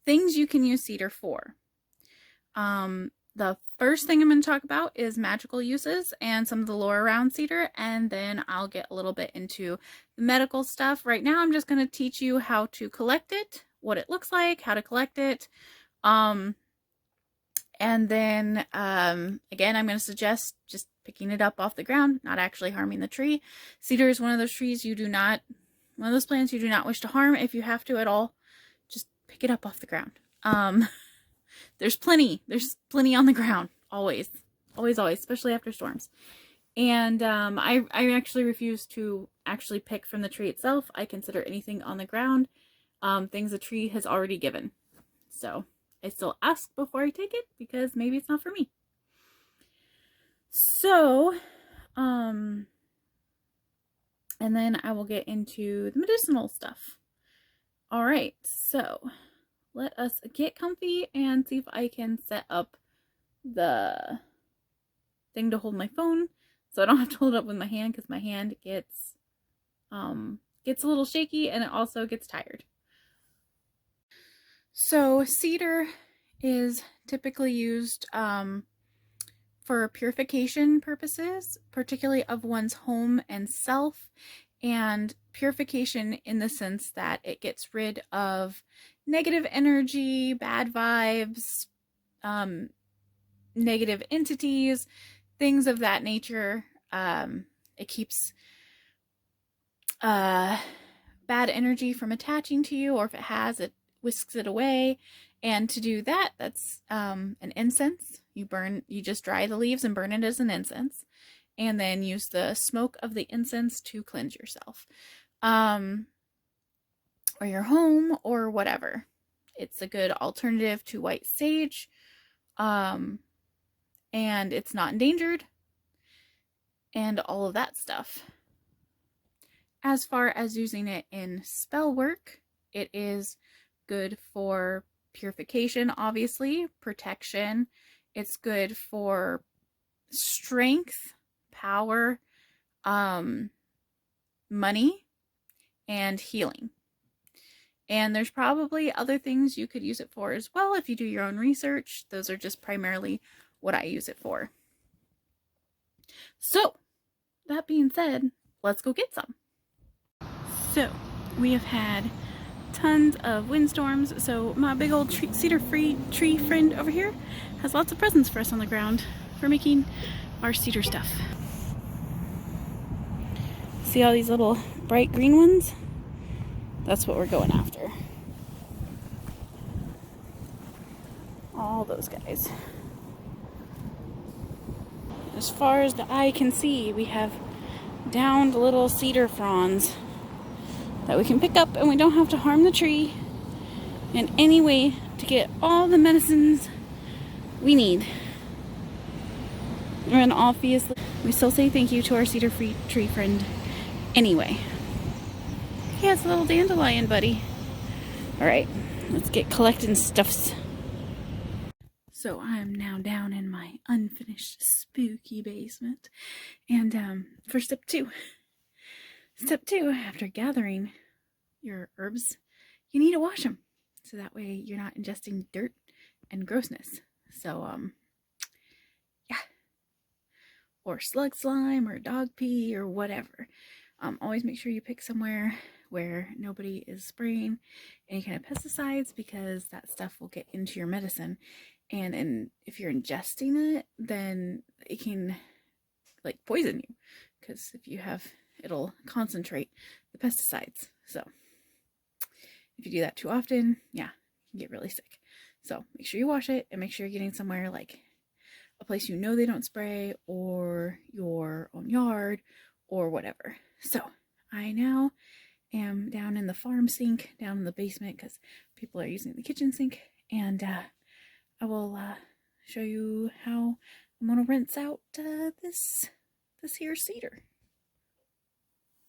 things you can use cedar for. The first thing I'm going to talk about is magical uses and some of the lore around cedar, and then I'll get a little bit into the medical stuff. Right now I'm just going to teach you how to collect it, what it looks like, how to collect it. And then again, I'm going to suggest just picking it up off the ground, not actually harming the tree. Cedar is one of those trees one of those plants you do not wish to harm. If you have to at all, just pick it up off the ground. There's plenty on the ground, always, especially after storms. And I actually refuse to actually pick from the tree itself. I consider anything on the ground things the tree has already given. So I still ask before I take it, because maybe it's not for me. So, and then I will get into the medicinal stuff. All right, so let us get comfy and see if I can set up the thing to hold my phone, so I don't have to hold it up with my hand, because my hand gets a little shaky and it also gets tired. So cedar is typically used for purification purposes, particularly of one's home and self, and purification in the sense that it gets rid of negative energy, bad vibes, negative entities, things of that nature. It keeps bad energy from attaching to you, or if it has, it whisks it away. And to do that, that's an incense. You just dry the leaves and burn it as an incense, and then use the smoke of the incense to cleanse yourself, or your home, or whatever. It's a good alternative to white sage, and it's not endangered, and all of that stuff. As far as using it in spell work, it is good for purification, obviously, protection. It's good for strength, power, money, and healing. And there's probably other things you could use it for as well if you do your own research. Those are just primarily what I use it for. So, that being said, let's go get some. So, we have had tons of windstorms, so my big old cedar tree friend over here has lots of presents for us on the ground for making our cedar stuff. See all these little bright green ones? That's what we're going after. All those guys. As far as the eye can see, we have downed little cedar fronds that we can pick up, and we don't have to harm the tree in any way to get all the medicines we need. And obviously, we still say thank you to our cedar tree friend anyway. He has a little dandelion buddy. Alright, let's get collecting stuffs. So I'm now down in my unfinished spooky basement, and for step two, after gathering your herbs, you need to wash them, so that way you're not ingesting dirt and grossness. So, yeah. Or slug slime, or dog pee, or whatever. Always make sure you pick somewhere where nobody is spraying any kind of pesticides, because that stuff will get into your medicine. And if you're ingesting it, then it can, like, poison you, because if you have, it'll concentrate the pesticides. So if you do that too often, yeah, you can get really sick. So make sure you wash it, and make sure you're getting somewhere like a place you know they don't spray, or your own yard, or whatever. So I now am down in the farm sink, down in the basement, because people are using the kitchen sink, and I will show you how I'm gonna rinse out this here cedar.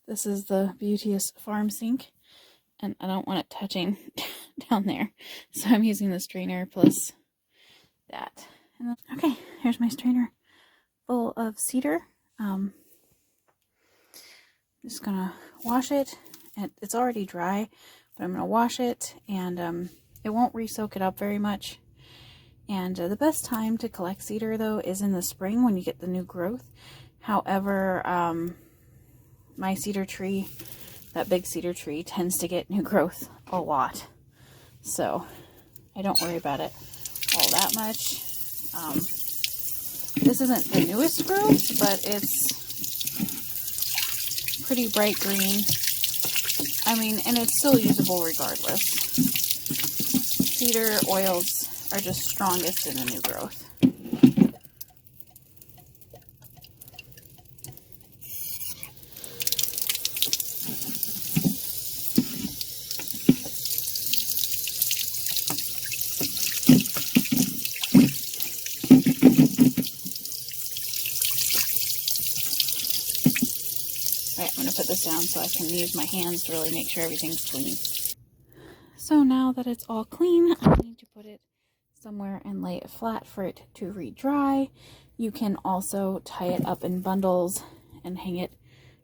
This is the beauteous farm sink, and I don't want it touching down there, so I'm using the strainer plus that. And then, okay, here's my strainer full of cedar. Just gonna wash it, and it's already dry, but I'm gonna wash it and it won't re-soak it up very much. And the best time to collect cedar, though, is in the spring when you get the new growth. However, my cedar tree, that big cedar tree, tends to get new growth a lot. So I don't worry about it all that much. This isn't the newest growth, but it's pretty bright green. I mean, and it's still usable regardless. Cedar oils are just strongest in the new growth. Alright, I'm going to put this down so I can use my hands to really make sure everything's clean. So now that it's all clean, I need to put it somewhere and lay it flat for it to re-dry. You can also tie it up in bundles and hang it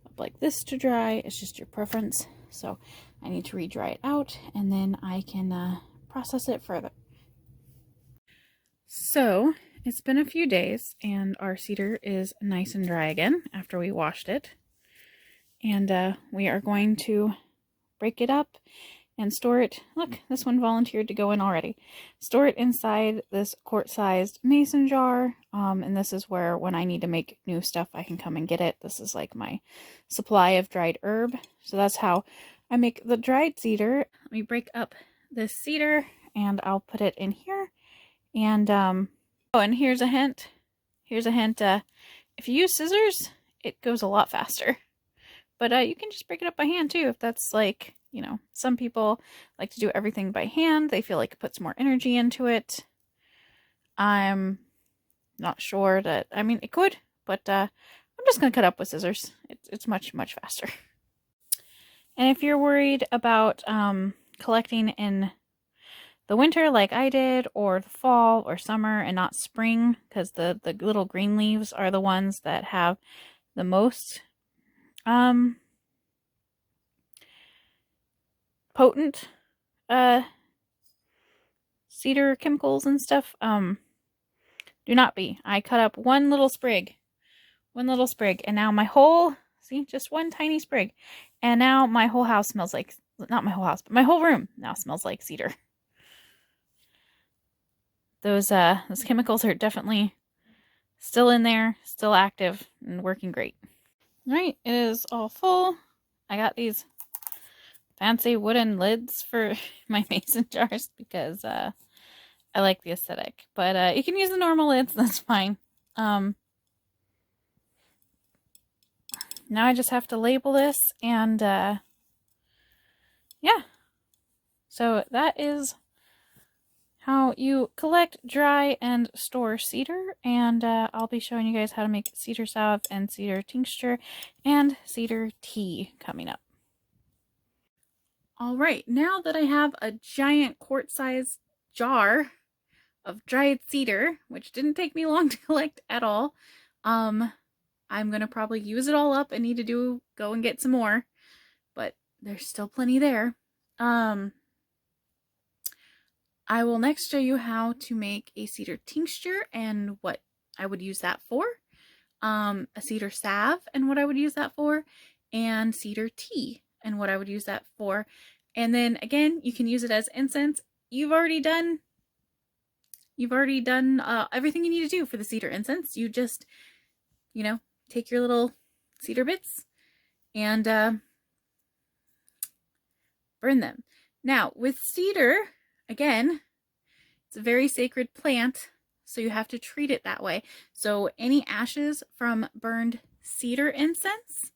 up like this to dry. It's just your preference. So I need to re-dry it out and then I can process it further. So it's been a few days and our cedar is nice and dry again after we washed it. And we are going to break it up and store it. Look, this one volunteered to go in already. Store it inside this quart-sized mason jar. And this is where, when I need to make new stuff, I can come and get it. This is like my supply of dried herb. So that's how I make the dried cedar. Let me break up this cedar and I'll put it in here. And, oh, and here's a hint. Here's a hint. If you use scissors, it goes a lot faster. But you can just break it up by hand too, if that's like, you know, some people like to do everything by hand. They feel like it puts more energy into it. I'm not sure that, I mean, it could, but I'm just going to cut up with scissors. It's much, much faster. And if you're worried about collecting in the winter like I did, or the fall or summer and not spring, because the little green leaves are the ones that have the most potent cedar chemicals and stuff, do not be. I cut up one little sprig, and now my whole, see, just one tiny sprig, and now my whole house smells like, not my whole house, but my whole room now smells like cedar. Those chemicals are definitely still in there, still active, and working great. Alright, it is all full. I got these fancy wooden lids for my mason jars because I like the aesthetic. But you can use the normal lids, that's fine. Now I just have to label this and yeah. So that is how you collect, dry, and store cedar, and I'll be showing you guys how to make cedar salve and cedar tincture and cedar tea coming up. Alright, now that I have a giant quart-sized jar of dried cedar, which didn't take me long to collect at all, I'm gonna probably use it all up and need to go and get some more, but there's still plenty there. I will next show you how to make a cedar tincture and what I would use that for, a cedar salve and what I would use that for, and cedar tea and what I would use that for. And then again, you can use it as incense. You've already done everything you need to do for the cedar incense. You just, you know, take your little cedar bits and burn them. Now, with cedar, again, it's a very sacred plant, so you have to treat it that way. So any ashes from burned cedar incense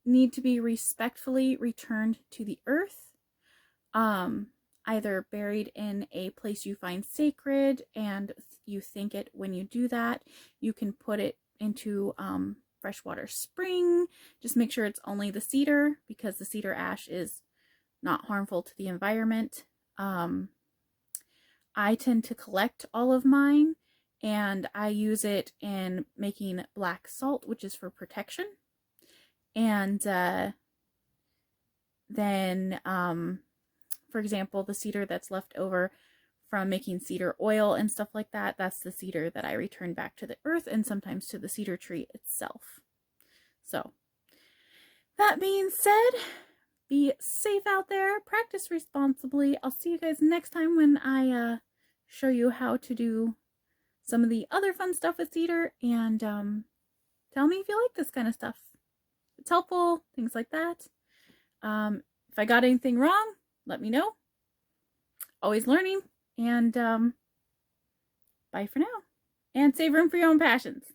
need to be respectfully returned to the earth, either buried in a place you find sacred and you think it when you do that. You can put it into freshwater spring. Just make sure it's only the cedar, because the cedar ash is not harmful to the environment. I tend to collect all of mine, and I use it in making black salt, which is for protection. And then For example, the cedar that's left over from making cedar oil and stuff like that, that's the cedar that I return back to the earth and sometimes to the cedar tree itself. So, that being said, be safe out there, practice responsibly. I'll see you guys next time when I show you how to do some of the other fun stuff with cedar, and tell me if you like this kind of stuff. If it's helpful, things like that. If I got anything wrong, let me know. Always learning, and bye for now. And save room for your own passions.